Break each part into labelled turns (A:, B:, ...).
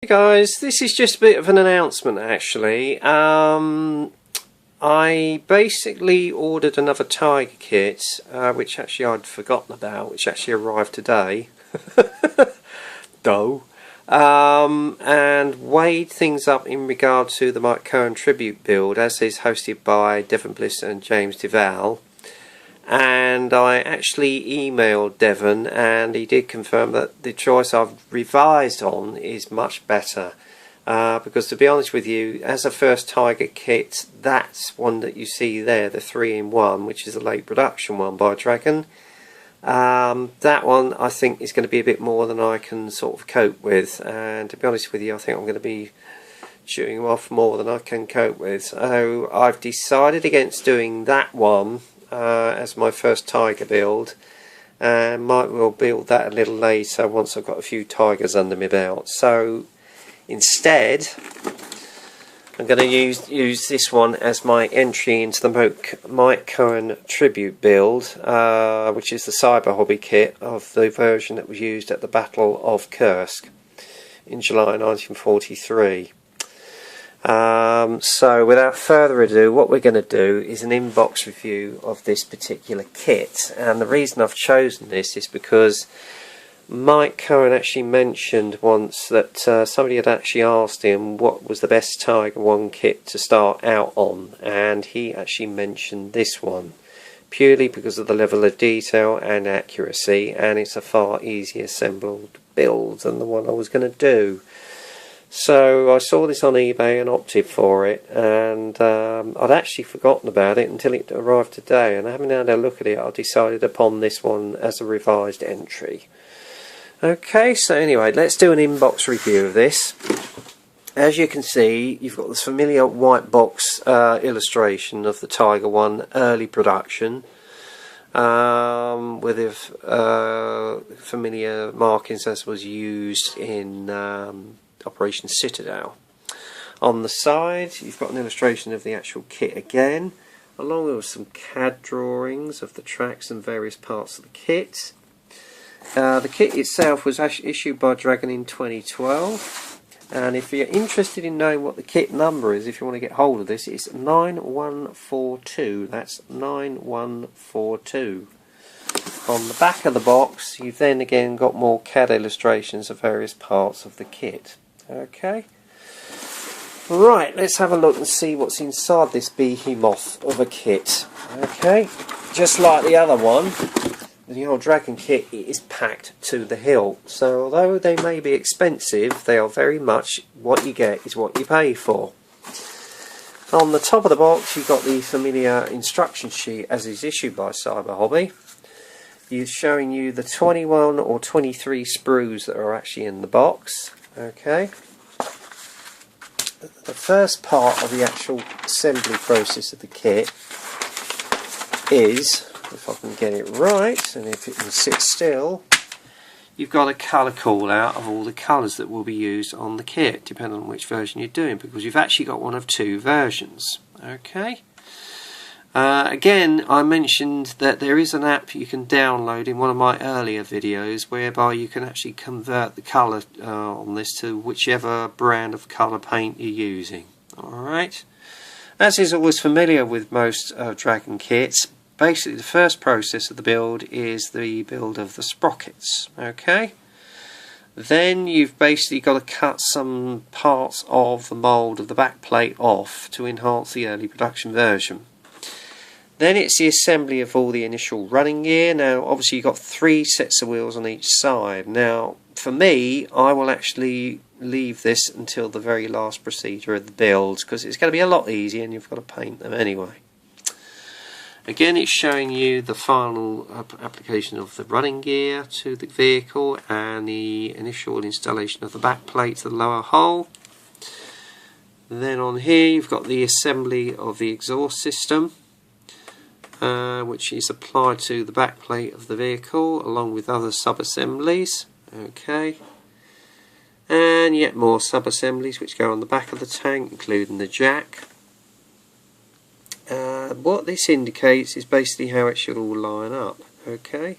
A: Hey guys, this is just a bit of an announcement actually. I basically ordered another Tiger kit, which actually I'd forgotten about, which actually arrived today. Dough. And weighed things up in regard to the Mike Coen tribute build, as is hosted by Devon Bliss and James Duval. And I actually emailed Devon, and he did confirm that the choice I've revised on is much better. Because to be honest with you, as a first Tiger kit, that's one that you see there, the 3-in-1, which is a late production one by Dragon. That one I think is going to be a bit more than I can sort of cope with, and to be honest with you, I think I'm going to be shooting off more than I can cope with. So I've decided against doing that one as my first Tiger build, and might well build that a little later once I've got a few Tigers under my belt. So instead I'm going to use this one as my entry into the Mike Coen tribute build, which is the Cyber Hobby kit of the version that was used at the Battle of Kursk in July 1943. So without further ado, what we're going to do is an inbox review of this particular kit, and the reason I've chosen this is because Mike Coen actually mentioned once that somebody had actually asked him what was the best Tiger 1 kit to start out on, and he actually mentioned this one purely because of the level of detail and accuracy, and it's a far easier assembled build than the one I was going to do. So I saw this on eBay and opted for it, and I'd actually forgotten about it until it arrived today, and having had a look at it, I decided upon this one as a revised entry. Okay, so anyway, let's do an inbox review of this. As you can see, you've got this familiar white box illustration of the Tiger 1 early production, with the familiar markings as was used in Operation Citadel. On the side, you've got an illustration of the actual kit again, along with some CAD drawings of the tracks and various parts of the kit. The kit itself was actually issued by Dragon in 2012, and if you're interested in knowing what the kit number is, if you want to get hold of this, it's 9142. That's 9142. On the back of the box, you've then again got more CAD illustrations of various parts of the kit. Okay. Right, let's have a look and see what's inside this behemoth of a kit. Okay, just like the other one, the old Dragon kit, it is packed to the hilt. So although they may be expensive, they are very much what you get is what you pay for. On the top of the box, you've got the familiar instruction sheet as is issued by Cyber Hobby. It's showing you the 21 or 23 sprues that are actually in the box. Okay. The first part of the actual assembly process of the kit is, if I can get it right, and if it can sit still, you've got a colour call out of all the colours that will be used on the kit, depending on which version you're doing, because you've actually got one of two versions. Okay. Again, I mentioned that there is an app you can download in one of my earlier videos whereby you can actually convert the colour on this to whichever brand of colour paint you're using. Alright, as is always familiar with most Dragon kits, basically the first process of the build is the build of the sprockets. Okay, then you've basically got to cut some parts of the mould of the back plate off to enhance the early production version. Then it's the assembly of all the initial running gear. Now obviously you've got 3 sets of wheels on each side. Now for me, I will actually leave this until the very last procedure of the builds, because it's going to be a lot easier and you've got to paint them anyway. Again, it's showing you the final application of the running gear to the vehicle and the initial installation of the back plate to the lower hull. Then on here you've got the assembly of the exhaust system, which is applied to the back plate of the vehicle along with other sub-assemblies. Okay, and yet more sub-assemblies which go on the back of the tank, including the jack. What this indicates is basically how it should all line up. Okay,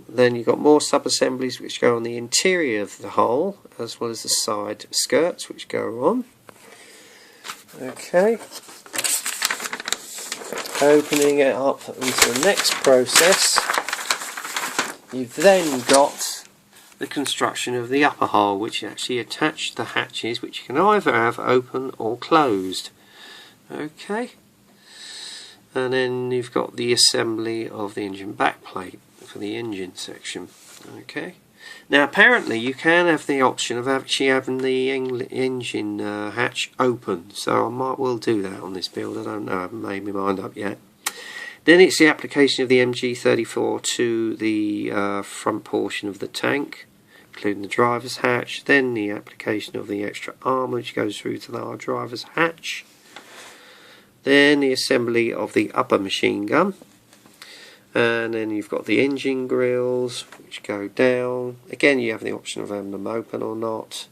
A: Then you've got more sub-assemblies which go on the interior of the hull, as well as the side skirts which go on. Okay. Opening it up into the next process, you've then got the construction of the upper hull, which actually attach the hatches, which you can either have open or closed. Okay. And then you've got the assembly of the engine backplate for the engine section. Okay. Now apparently you can have the option of actually having the engine hatch open, so I might well do that on this build. I don't know, I haven't made my mind up yet. Then it's the application of the MG34 to the front portion of the tank, including the driver's hatch. Then the application of the extra armour which goes through to our driver's hatch. Then the assembly of the upper machine gun. And then you've got the engine grills which go down. Again, you have the option of having them open or not.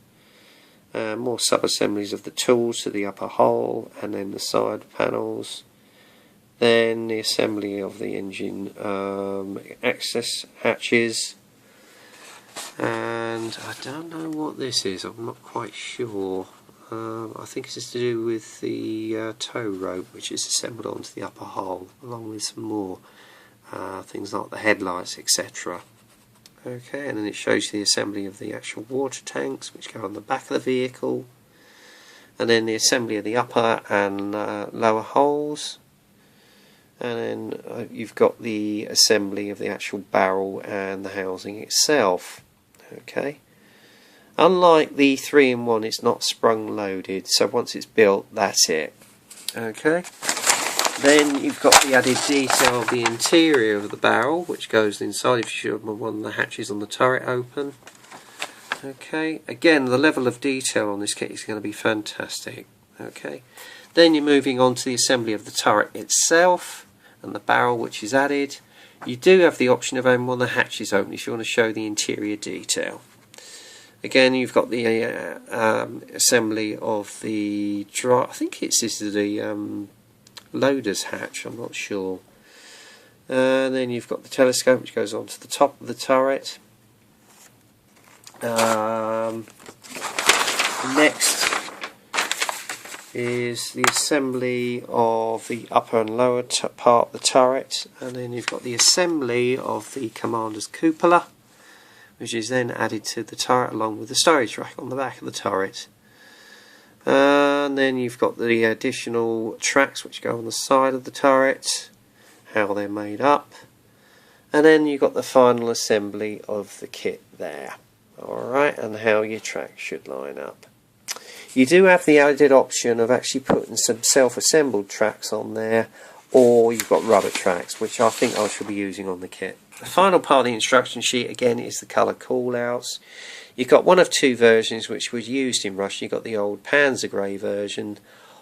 A: More sub-assemblies of the tools to the upper hull, and then the side panels. Then the assembly of the engine access hatches. And I don't know what this is, I'm not quite sure. I think it's to do with the tow rope which is assembled onto the upper hull, along with some more things like the headlights, etc. Okay, and then it shows you the assembly of the actual water tanks which go on the back of the vehicle, and then the assembly of the upper and lower hulls, and then you've got the assembly of the actual barrel and the housing itself. Okay, unlike the 3-in-1, it's not sprung loaded, so once it's built, that's it. Okay. Then you've got the added detail of the interior of the barrel, which goes inside if you should have one of the hatches on the turret open. Okay, again, the level of detail on this kit is going to be fantastic. Okay, then you're moving on to the assembly of the turret itself and the barrel which is added. You do have the option of having one of the hatches open if you want to show the interior detail. Again, you've got the assembly of the I think this is the loader's hatch, I'm not sure. And then you've got the telescope which goes onto the top of the turret. Next is the assembly of the upper and lower part of the turret, and then you've got the assembly of the commander's cupola, which is then added to the turret along with the storage rack on the back of the turret. And then you've got the additional tracks which go on the side of the turret, how they're made up, and then you've got the final assembly of the kit there. Alright, and how your tracks should line up. You do have the added option of actually putting some self-assembled tracks on there, or you've got rubber tracks, which I think I shall be using on the kit. The final part of the instruction sheet again is the colour callouts. You've got one of two versions which was used in Russia. You've got the old Panzer Grey version,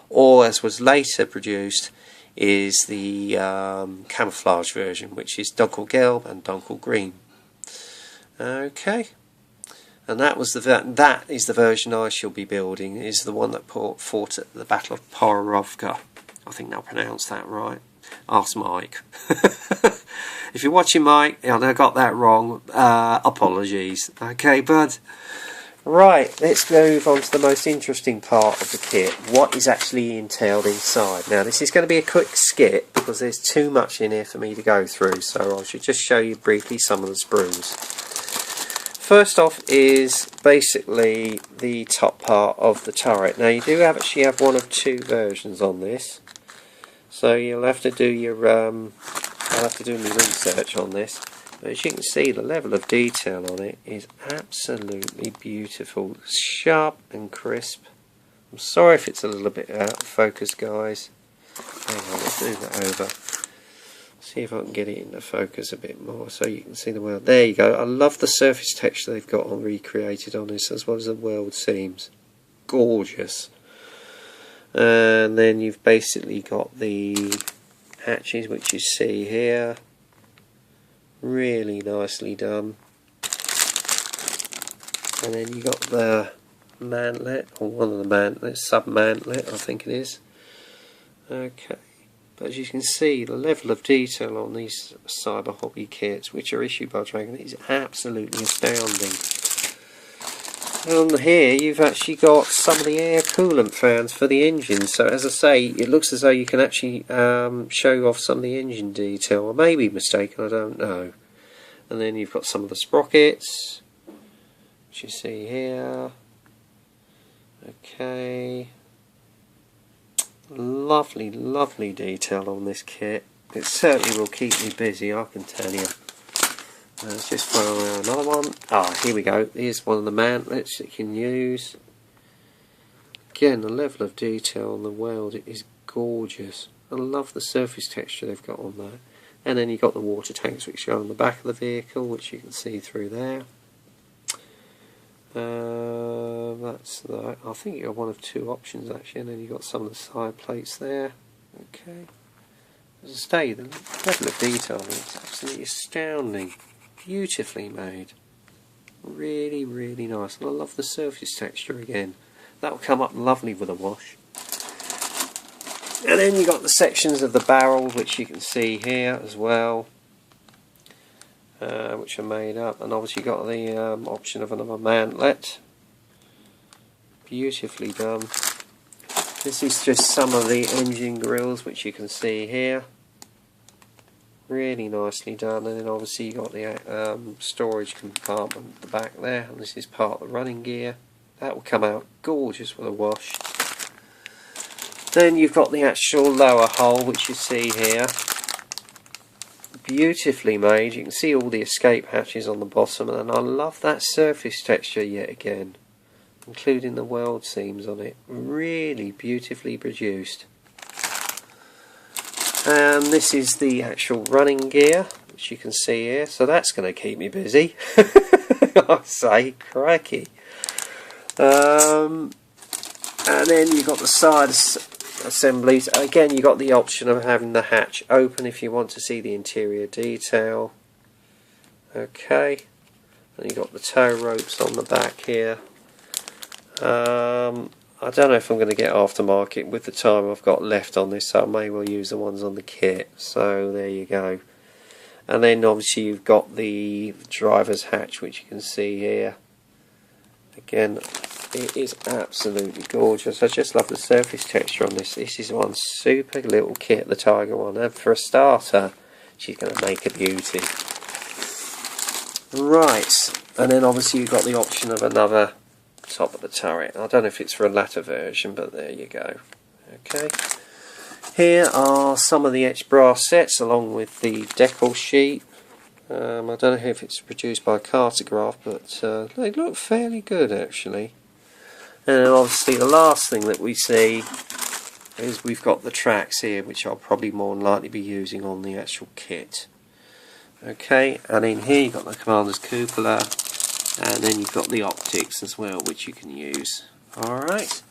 A: or as was later produced is the camouflage version, which is Dunkelgelb and Dunkelgreen. Okay, and that is the version I shall be building. It is the one that fought at the Battle of Porovka. I think they'll pronounce that right. Ask Mike. If you're watching, Mike, and I got that wrong, apologies. Okay, bud. Right, let's move on to the most interesting part of the kit. What is actually entailed inside? Now, this is going to be a quick skip because there's too much in here for me to go through, so I should just show you briefly some of the sprues. First off is basically the top part of the turret. Now, you do actually have one of two versions on this, so you'll have to do your I'll have to do my research on this, but as you can see, the level of detail on it is absolutely beautiful. It's sharp and crisp. I'm sorry if it's a little bit out of focus, guys. Hang on, let's move that over. See if I can get it into focus a bit more so you can see the world. There you go. I love the surface texture they've got recreated on this, as well as the world seams. Gorgeous. And then you've basically got the hatches which you see here, really nicely done. And then you got the mantlet, or one of the mantlets, sub-mantlet I think it is. Okay, But as you can see, the level of detail on these Cyber Hobby kits, which are issued by Dragon, is absolutely astounding. And on here you've actually got some of the air coolant fans for the engine. So as I say, it looks as though you can actually show off some of the engine detail. I may be mistaken, I don't know. And then you've got some of the sprockets, which you see here. Okay. Lovely, lovely detail on this kit. It certainly will keep me busy, I can tell you. Let's just throw around another one. Ah, here we go. Here's one of the mantlets that you can use. Again, the level of detail on the weld is gorgeous. I love the surface texture they've got on there. And then you've got the water tanks which go on the back of the vehicle, which you can see through there. That's that. I think you got one of two options actually, and then you've got some of the side plates there. Okay. As I say, the level of detail is absolutely astounding. Beautifully made. Really, really nice. And I love the surface texture again. That will come up lovely with a wash. And then you've got the sections of the barrel, which you can see here as well, which are made up. And obviously you've got the option of another mantlet. Beautifully done. This is just some of the engine grills, which you can see here. Really nicely done. And then obviously you got the storage compartment at the back there, and this is part of the running gear. That will come out gorgeous with a wash. Then you've got the actual lower hull, which you see here. Beautifully made. You can see all the escape hatches on the bottom, and I love that surface texture yet again, including the weld seams on it. Really beautifully produced. And this is the actual running gear, which you can see here, so that's going to keep me busy. I say, crikey. And then you've got the side assemblies. Again, you've got the option of having the hatch open if you want to see the interior detail. Okay. And you've got the tow ropes on the back here. I don't know if I'm going to get aftermarket with the time I've got left on this, so I may well use the ones on the kit. So there you go. And then obviously you've got the driver's hatch, which you can see here. Again, it is absolutely gorgeous. I just love the surface texture on this. This is one super little kit, the Tiger one. And for a starter, she's going to make a beauty. Right, and then obviously you've got the option of another top of the turret. I don't know if it's for a latter version, but there you go. Okay. Here are some of the etched brass sets along with the decal sheet. I don't know if it's produced by Cartograph, but they look fairly good actually. And obviously the last thing that we see is we've got the tracks here, which I'll probably more than likely be using on the actual kit. Okay, and in here you've got the commander's cupola, and then you've got the optics as well, which you can use. Alright,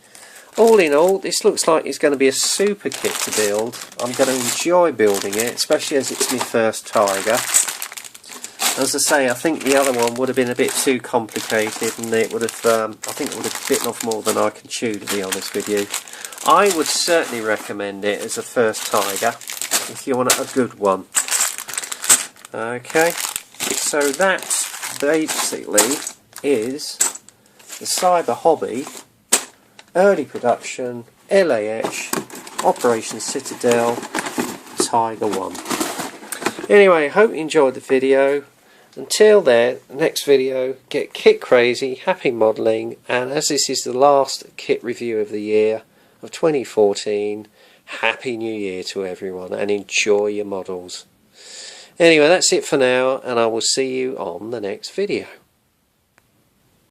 A: all in all, this looks like it's going to be a super kit to build. I'm going to enjoy building it, especially as it's my first Tiger. As I say, I think the other one would have been a bit too complicated, and it would have, I think it would have bitten off more than I can chew, to be honest with you. I would certainly recommend it as a first Tiger, if you want a good one. Okay, so that basically is the Cyber Hobby early production LAH Operation Citadel Tiger 1. Anyway, hope you enjoyed the video. Until then, next video, get kit crazy, happy modelling, and as this is the last kit review of the year of 2014, Happy New Year to everyone, and enjoy your models. Anyway, that's it for now, and I will see you on the next video.